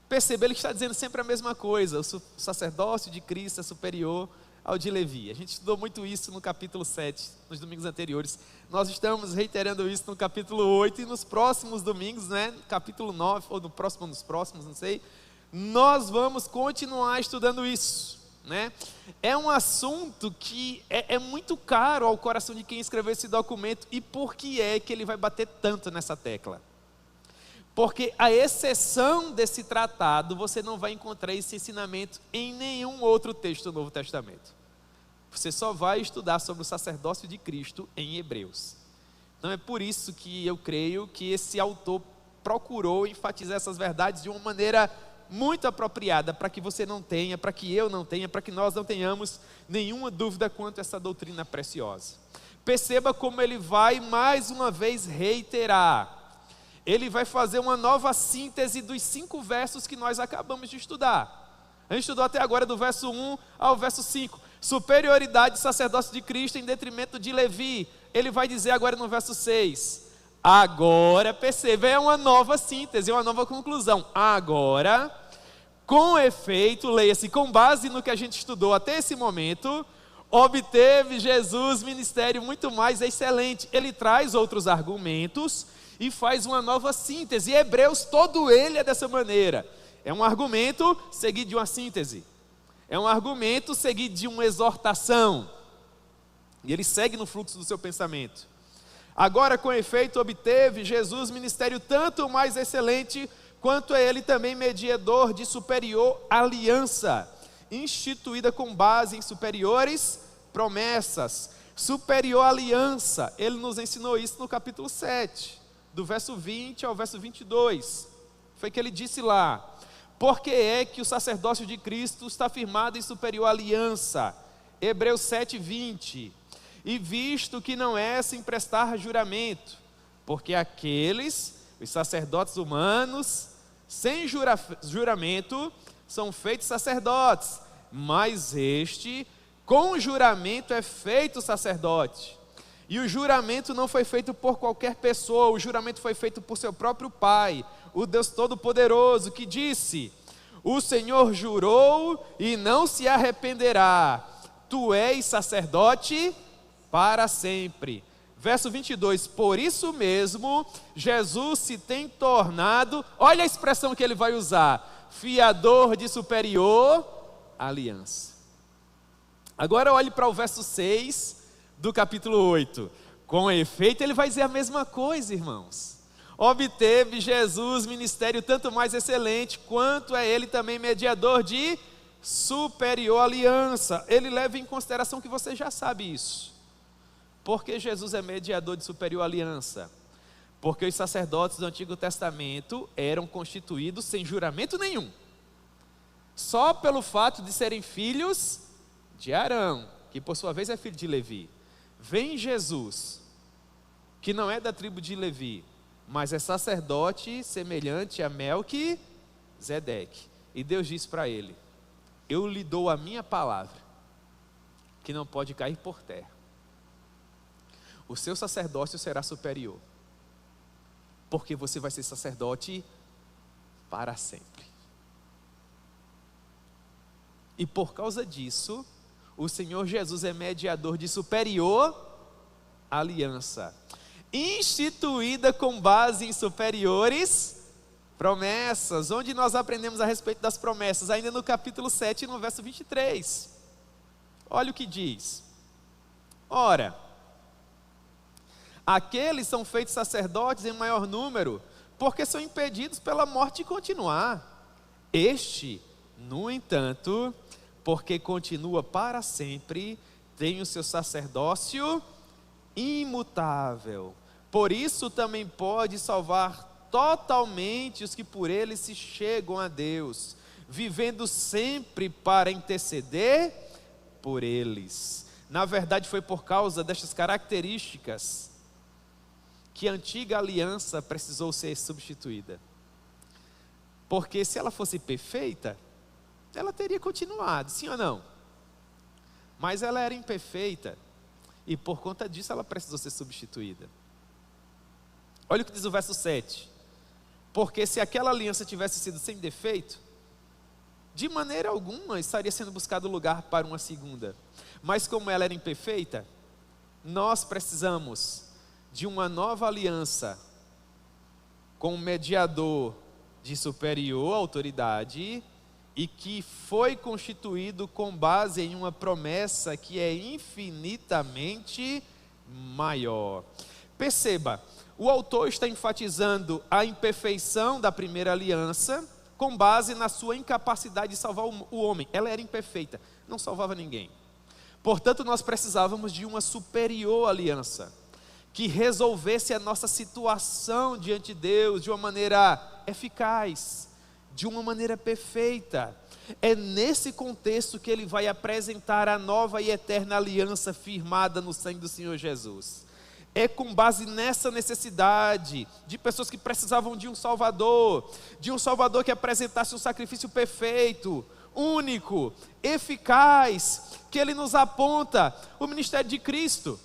Percebe, ele está dizendo sempre a mesma coisa: o sacerdócio de Cristo é superior ao de Levi. A gente estudou muito isso no capítulo 7, nos domingos anteriores. Nós estamos reiterando isso no capítulo 8 e nos próximos domingos, né, no capítulo 9, ou nos próximos, não sei, nós vamos continuar estudando isso, né? É um assunto que é muito caro ao coração de quem escreveu esse documento. E por que é que ele vai bater tanto nessa tecla? Porque a exceção desse tratado, você não vai encontrar esse ensinamento em nenhum outro texto do Novo Testamento. Você só vai estudar sobre o sacerdócio de Cristo em Hebreus. Então é por isso que eu creio que esse autor procurou enfatizar essas verdades de uma maneira muito apropriada, para que você não tenha, para que eu não tenha, para que nós não tenhamos nenhuma dúvida quanto a essa doutrina preciosa. Perceba como ele vai mais uma vez reiterar. Ele vai fazer uma nova síntese dos 5 versos que nós acabamos de estudar. A gente estudou até agora do verso 1 ao verso 5. Superioridade do sacerdócio de Cristo em detrimento de Levi. Ele vai dizer agora no verso 6. Agora, perceba, é uma nova síntese, uma nova conclusão. Agora, com efeito, leia-se, com base no que a gente estudou até esse momento, obteve Jesus ministério muito mais excelente. Ele traz outros argumentos e faz uma nova síntese. E Hebreus, todo ele é dessa maneira. É um argumento seguido de uma síntese. É um argumento seguido de uma exortação. E ele segue no fluxo do seu pensamento. Agora, com efeito, obteve Jesus ministério tanto mais excelente, quanto é ele também mediador de superior aliança, instituída com base em superiores promessas. Superior aliança, ele nos ensinou isso no capítulo 7, do verso 20 ao verso 22. Foi que ele disse lá: porque é que o sacerdócio de Cristo está firmado em superior aliança. Hebreus 7, 20. e visto que não é sem prestar juramento, porque os sacerdotes humanos, sem juramento, são feitos sacerdotes, mas este, com juramento, é feito sacerdote. E o juramento não foi feito por qualquer pessoa, o juramento foi feito por seu próprio Pai, o Deus Todo-Poderoso, que disse: o Senhor jurou e não se arrependerá, tu és sacerdote para sempre. Verso 22, por isso mesmo, Jesus se tem tornado, olha a expressão que ele vai usar, fiador de superior aliança. Agora olhe para o verso 6 do capítulo 8. Com efeito, ele vai dizer a mesma coisa, irmãos. Obteve Jesus ministério tanto mais excelente, quanto é ele também mediador de superior aliança. Ele leva em consideração que você já sabe isso. Porque Jesus é mediador de superior aliança? Porque os sacerdotes do Antigo Testamento eram constituídos sem juramento nenhum, só pelo fato de serem filhos de Arão, que por sua vez é filho de Levi. Vem Jesus, que não é da tribo de Levi, mas é sacerdote semelhante a Melquisedeque. E Deus diz para ele: eu lhe dou a minha palavra, que não pode cair por terra. O seu sacerdócio será superior, porque você vai ser sacerdote para sempre. E por causa disso, o Senhor Jesus é mediador de superior aliança, instituída com base em superiores promessas, onde nós aprendemos a respeito das promessas, ainda no capítulo 7, no verso 23. Olha o que diz: ora, aqueles são feitos sacerdotes em maior número, porque são impedidos pela morte de continuar. Este, no entanto, porque continua para sempre, tem o seu sacerdócio imutável. Por isso também pode salvar totalmente os que por ele se chegam a Deus, vivendo sempre para interceder por eles. Na verdade, foi por causa destas características que a antiga aliança precisou ser substituída. Porque se ela fosse perfeita, ela teria continuado, sim ou não? Mas ela era imperfeita, e por conta disso ela precisou ser substituída. Olha o que diz o verso 7. Porque se aquela aliança tivesse sido sem defeito, de maneira alguma estaria sendo buscado lugar para uma segunda. Mas como ela era imperfeita, nós precisamos de uma nova aliança, com um mediador de superior autoridade, e que foi constituído com base em uma promessa que é infinitamente maior. Perceba, o autor está enfatizando a imperfeição da primeira aliança, com base na sua incapacidade de salvar o homem. Ela era imperfeita, não salvava ninguém. Portanto, nós precisávamos de uma superior aliança, que resolvesse a nossa situação diante de Deus de uma maneira eficaz, de uma maneira perfeita. É nesse contexto que ele vai apresentar a nova e eterna aliança firmada no sangue do Senhor Jesus. É com base nessa necessidade de pessoas que precisavam de um Salvador que apresentasse um sacrifício perfeito, único, eficaz, que ele nos aponta o ministério de Cristo.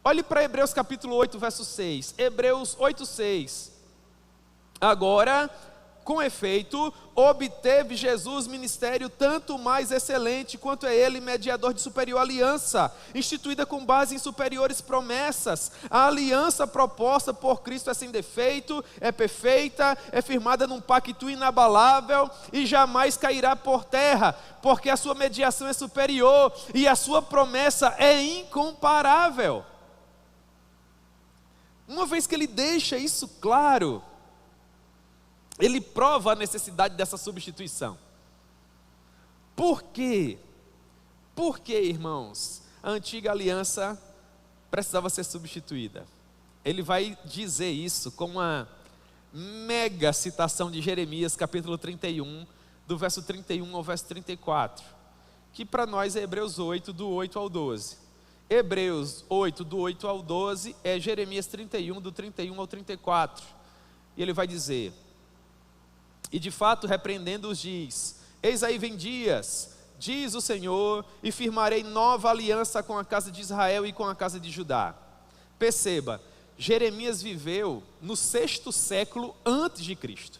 Olhe para Hebreus capítulo 8, verso 6. Hebreus 8, 6. Agora, com efeito, obteve Jesus ministério tanto mais excelente, quanto é ele mediador de superior aliança, instituída com base em superiores promessas. A aliança proposta por Cristo é sem defeito, é perfeita, é firmada num pacto inabalável e jamais cairá por terra, porque a sua mediação é superior e a sua promessa é incomparável. Uma vez que ele deixa isso claro, ele prova a necessidade dessa substituição. Por quê? Por que, irmãos, a antiga aliança precisava ser substituída? Ele vai dizer isso com uma mega citação de Jeremias, capítulo 31, do verso 31 ao verso 34, que para nós é Hebreus 8, do 8 ao 12. Hebreus 8, do 8 ao 12, é Jeremias 31, do 31 ao 34. E ele vai dizer: e de fato repreendendo-os diz: eis aí vem dias, diz o Senhor, e firmarei nova aliança com a casa de Israel e com a casa de Judá. Perceba, Jeremias viveu no 6º século antes de Cristo.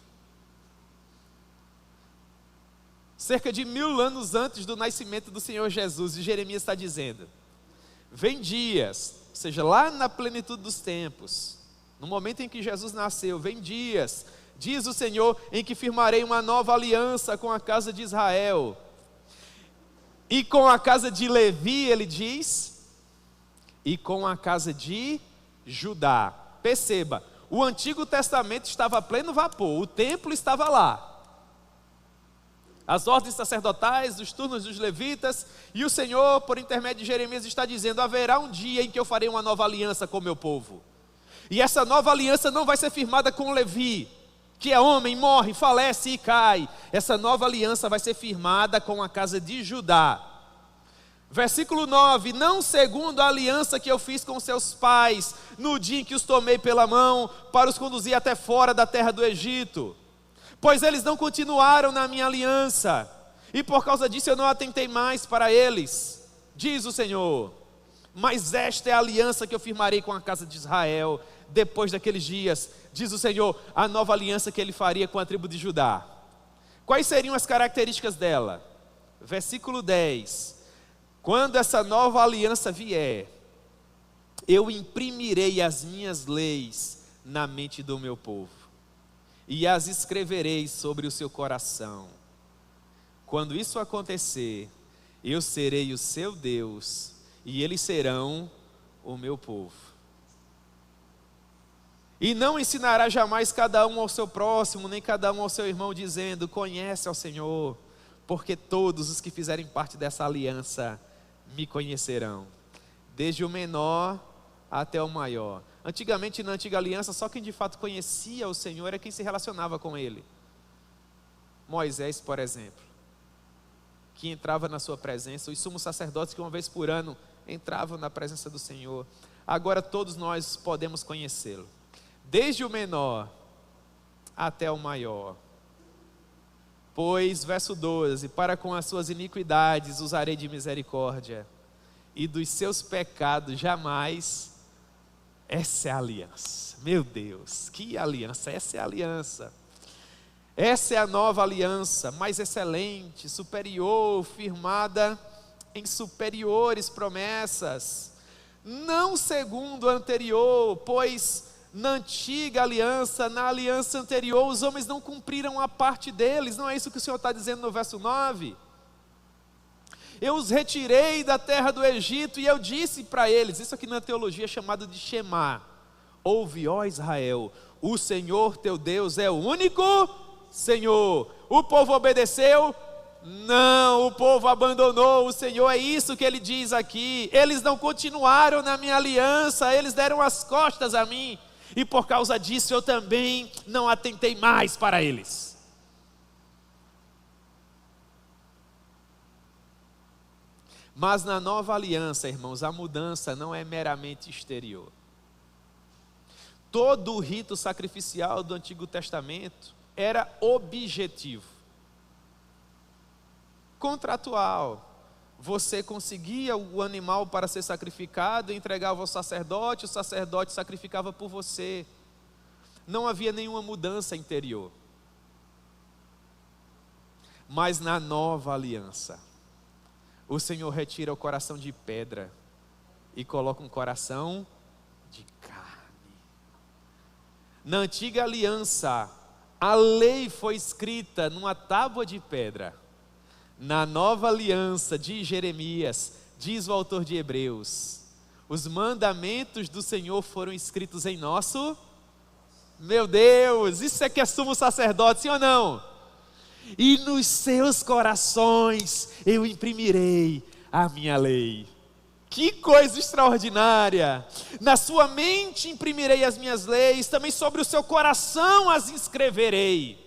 Cerca de 1000 anos antes do nascimento do Senhor Jesus. E Jeremias está dizendo: vem dias, ou seja, lá na plenitude dos tempos, no momento em que Jesus nasceu, vem dias, diz o Senhor, em que firmarei uma nova aliança com a casa de Israel e com a casa de Levi, ele diz, e com a casa de Judá. Perceba, o Antigo Testamento estava a pleno vapor, o templo estava lá, as ordens sacerdotais, os turnos dos levitas, e o Senhor, por intermédio de Jeremias, está dizendo: haverá um dia em que eu farei uma nova aliança com o meu povo, e essa nova aliança não vai ser firmada com Levi, que é homem, morre, falece e cai. Essa nova aliança vai ser firmada com a casa de Judá. Versículo 9: não segundo a aliança que eu fiz com seus pais, no dia em que os tomei pela mão, para os conduzir até fora da terra do Egito, pois eles não continuaram na minha aliança, e por causa disso eu não atentei mais para eles, diz o Senhor. Mas esta é a aliança que eu firmarei com a casa de Israel, depois daqueles dias, diz o Senhor, a nova aliança que ele faria com a tribo de Judá. Quais seriam as características dela? Versículo 10: quando essa nova aliança vier, eu imprimirei as minhas leis na mente do meu povo, e as escreverei sobre o seu coração. Quando isso acontecer, eu serei o seu Deus, e eles serão o meu povo. E não ensinará jamais cada um ao seu próximo, nem cada um ao seu irmão, dizendo: conhece ao Senhor, porque todos os que fizerem parte dessa aliança me conhecerão, desde o menor até o maior. Antigamente, na antiga aliança, só quem de fato conhecia o Senhor era quem se relacionava com Ele. Moisés, por exemplo, que entrava na sua presença, os sumos sacerdotes que uma vez por ano entravam na presença do Senhor. Agora todos nós podemos conhecê-lo, desde o menor até o maior. Pois, verso 12: para com as suas iniquidades usarei de misericórdia, e dos seus pecados jamais. Essa é a aliança. Meu Deus, que aliança! Essa é a aliança. Essa é a nova aliança, mais excelente, superior, firmada em superiores promessas, não segundo a anterior, pois na antiga aliança, na aliança anterior, os homens não cumpriram a parte deles. Não é isso que o Senhor está dizendo no verso 9? Eu os retirei da terra do Egito e eu disse para eles, isso aqui na teologia é chamado de Shema: ouve, ó Israel, o Senhor teu Deus é o único Senhor. O povo obedeceu? Não, o povo abandonou o Senhor. É isso que ele diz aqui. Eles não continuaram na minha aliança, eles deram as costas a mim, e por causa disso eu também não atentei mais para eles. Mas na nova aliança, irmãos, a mudança não é meramente exterior. Todo o rito sacrificial do Antigo Testamento era objetivo, contratual. Você conseguia o animal para ser sacrificado, entregava ao sacerdote, o sacerdote sacrificava por você. Não havia nenhuma mudança interior. Mas na nova aliança, o Senhor retira o coração de pedra e coloca um coração de carne. Na antiga aliança, a lei foi escrita numa tábua de pedra. Na nova aliança de Jeremias, diz o autor de Hebreus, os mandamentos do Senhor foram escritos em nosso... Meu Deus, isso é que é sumo sacerdote, sim ou não? E nos seus corações eu imprimirei a minha lei. Que coisa extraordinária! Na sua mente imprimirei as minhas leis, também sobre o seu coração as inscreverei.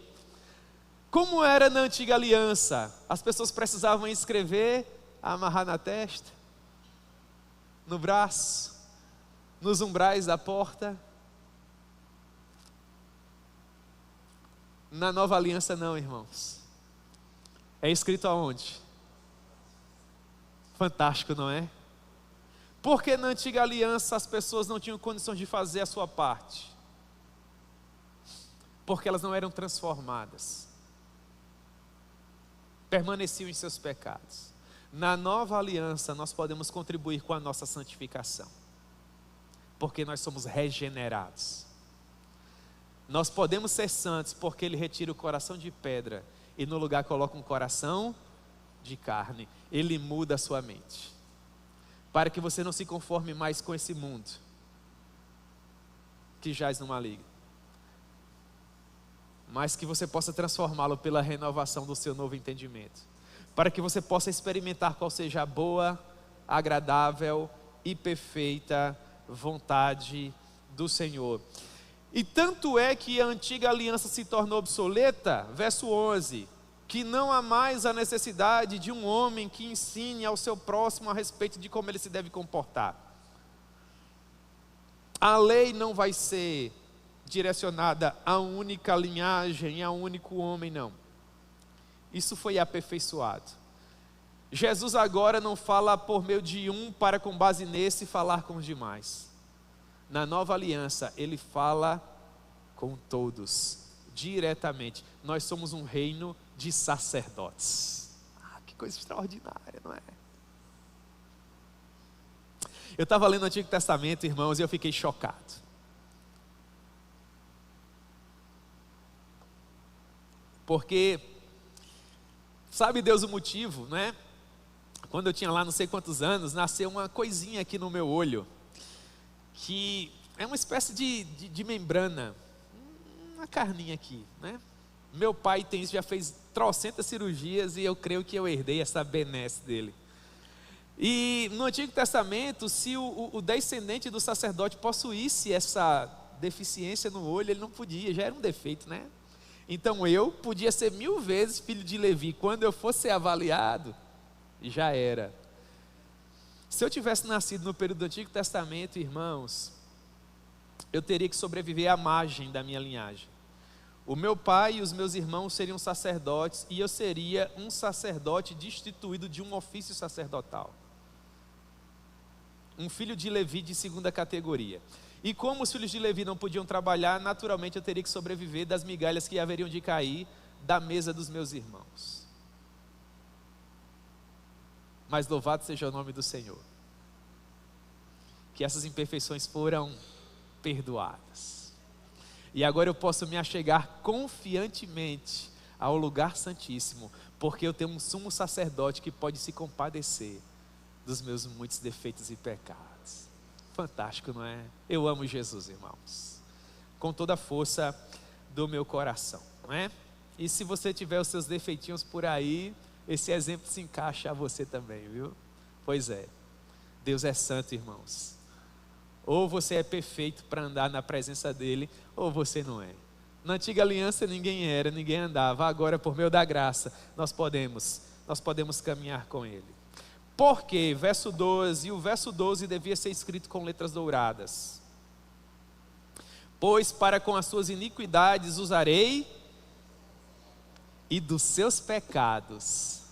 Como era na antiga aliança? As pessoas precisavam escrever, amarrar na testa. no braço, nos umbrais da porta. Na nova aliança não, irmãos. É escrito aonde? Fantástico, não é? Porque na antiga aliança as pessoas não tinham condições de fazer a sua parte. Porque elas não eram transformadas. Permaneciam em seus pecados. Na nova aliança nós podemos contribuir com a nossa santificação. Porque nós somos regenerados. Nós podemos ser santos porque Ele retira o coração de pedra e no lugar coloca um coração de carne. Ele muda a sua mente, para que você não se conforme mais com esse mundo que jaz no maligno, mas que você possa transformá-lo pela renovação do seu novo entendimento, para que você possa experimentar qual seja a boa, agradável e perfeita vontade do Senhor. E tanto é que a antiga aliança se tornou obsoleta, verso 11, que não há mais a necessidade de um homem que ensine ao seu próximo a respeito de como ele se deve comportar. A lei não vai ser direcionada a uma única linhagem, a um único homem, não. Isso foi aperfeiçoado. Jesus agora não fala por meio de um para com base nesse falar com os demais. Na nova aliança, Ele fala com todos, diretamente. Nós somos um reino de sacerdotes. Que coisa extraordinária, não é? Eu estava lendo o Antigo Testamento, irmãos, e eu fiquei chocado. Porque, sabe Deus o motivo, né? Quando eu tinha lá não sei quantos anos, nasceu uma coisinha aqui no meu olho, que é uma espécie de membrana, uma carninha aqui, né? Meu pai tem isso, já fez trocentas cirurgias e eu creio que eu herdei essa benesse dele. E no Antigo Testamento, se o descendente do sacerdote possuísse essa deficiência no olho, ele não podia, já era um defeito, né? Então eu podia ser 1000 vezes filho de Levi, quando eu fosse avaliado, já era. Se eu tivesse nascido no período do Antigo Testamento, irmãos, eu teria que sobreviver à margem da minha linhagem. O meu pai e os meus irmãos seriam sacerdotes e eu seria um sacerdote destituído de um ofício sacerdotal. Um filho de Levi de segunda categoria. E como os filhos de Levi não podiam trabalhar, naturalmente eu teria que sobreviver das migalhas que haveriam de cair da mesa dos meus irmãos. Mas louvado seja o nome do Senhor, que essas imperfeições foram perdoadas. E agora eu posso me achegar confiantemente ao lugar santíssimo, porque eu tenho um sumo sacerdote que pode se compadecer dos meus muitos defeitos e pecados. Fantástico, não é? Eu amo Jesus, irmãos, com toda a força do meu coração, não é? E se você tiver os seus defeitinhos por aí, esse exemplo se encaixa a você também, viu? Pois é, Deus é santo, irmãos. Ou você é perfeito para andar na presença dEle, ou você não é. Na antiga aliança ninguém era, ninguém andava. Agora, por meio da graça, nós podemos caminhar com Ele. Porque, verso 12, e o verso 12 devia ser escrito com letras douradas. Pois para com as suas iniquidades usarei, e dos seus pecados.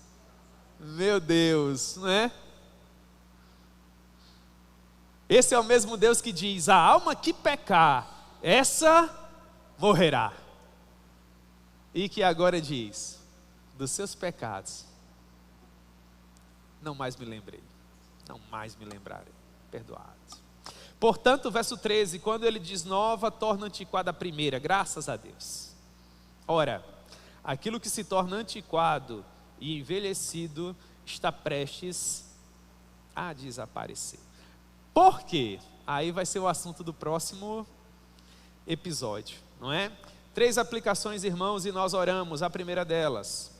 Meu Deus, não é? Esse é o mesmo Deus que diz: a alma que pecar, essa morrerá. E que agora diz: dos seus pecados, não mais me lembrei, não mais me lembrarei, perdoados. Portanto, verso 13, quando ele diz nova, torna antiquada a primeira, graças a Deus. Ora, aquilo que se torna antiquado e envelhecido está prestes a desaparecer. Por quê? Aí vai ser o assunto do próximo episódio, não é? 3 aplicações, irmãos, e nós oramos. A primeira delas: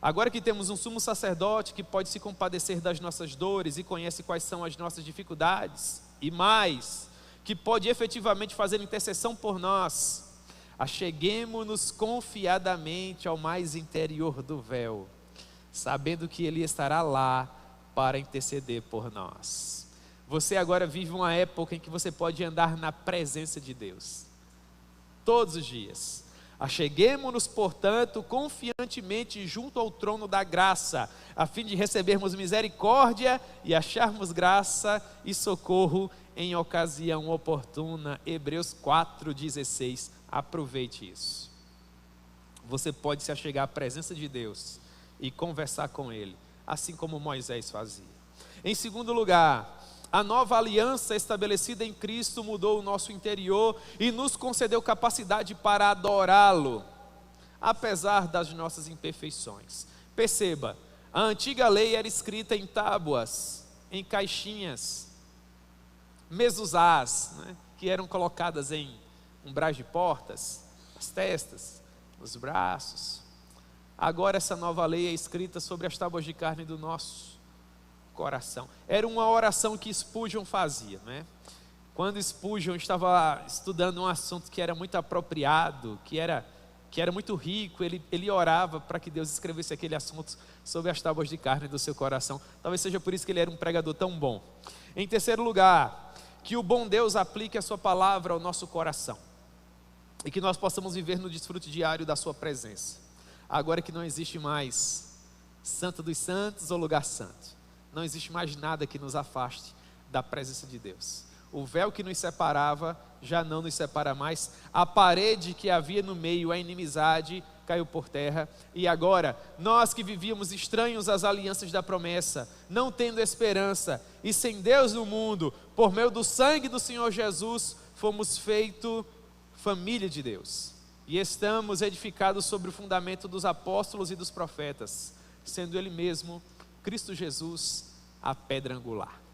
agora que temos um sumo sacerdote que pode se compadecer das nossas dores e conhece quais são as nossas dificuldades, e mais, que pode efetivamente fazer intercessão por nós, acheguemo-nos confiadamente ao mais interior do véu, sabendo que Ele estará lá para interceder por nós. Você agora vive uma época em que você pode andar na presença de Deus, todos os dias. Acheguemo-nos, portanto, confiantemente junto ao trono da graça, a fim de recebermos misericórdia e acharmos graça e socorro em ocasião oportuna. Hebreus 4,16. Aproveite isso. Você pode se achegar à presença de Deus e conversar com Ele, assim como Moisés fazia. Em segundo lugar, a nova aliança estabelecida em Cristo mudou o nosso interior e nos concedeu capacidade para adorá-lo, apesar das nossas imperfeições. Perceba, a antiga lei era escrita em tábuas, em caixinhas, mezuzás, né, que eram colocadas em umbrais de portas, as testas, os braços. Agora essa nova lei é escrita sobre as tábuas de carne do nosso coração. Era uma oração que Spurgeon fazia, né? Quando Spurgeon estava estudando um assunto que era muito apropriado, que era muito rico, ele orava para que Deus escrevesse aquele assunto sobre as tábuas de carne do seu coração. Talvez seja por isso que ele era um pregador tão bom. Em terceiro lugar, que o bom Deus aplique a sua palavra ao nosso coração e que nós possamos viver no desfrute diário da sua presença. Agora que não existe mais Santo dos Santos ou lugar santo, não existe mais nada que nos afaste da presença de Deus. O véu que nos separava já não nos separa mais. A parede que havia no meio, a inimizade, caiu por terra. E agora, nós que vivíamos estranhos às alianças da promessa, não tendo esperança e sem Deus no mundo, por meio do sangue do Senhor Jesus, fomos feitos família de Deus. E estamos edificados sobre o fundamento dos apóstolos e dos profetas, sendo Ele mesmo, Cristo Jesus, a pedra angular.